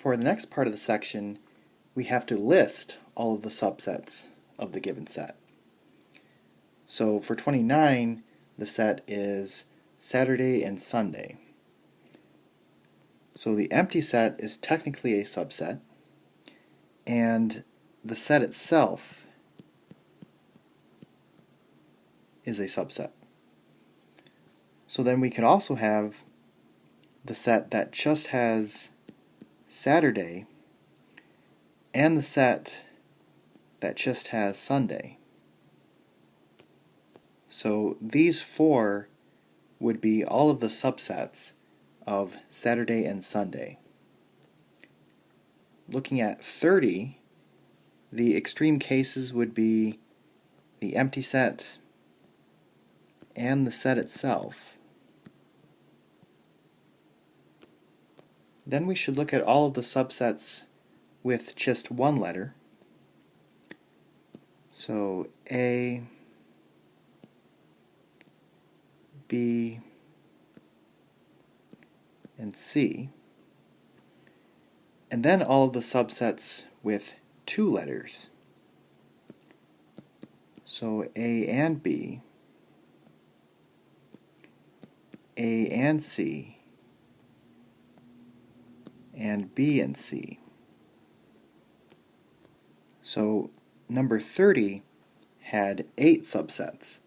for the next part of the section, we have to list all of the subsets of the given set. So for 29, the set is Saturday and Sunday. So the empty set is technically a subset, and the set itself is a subset. So then we could also have the set that just has Saturday and the set that just has Sunday. So these four would be all of the subsets of Saturday and Sunday. Looking at 30, the extreme cases would be the empty set and the set itself. Then we should look at all of the subsets with just one letter. So A, B, and C. And then all of the subsets with two letters. So A and B, A and C, and B and C. So number 30 had 8 subsets.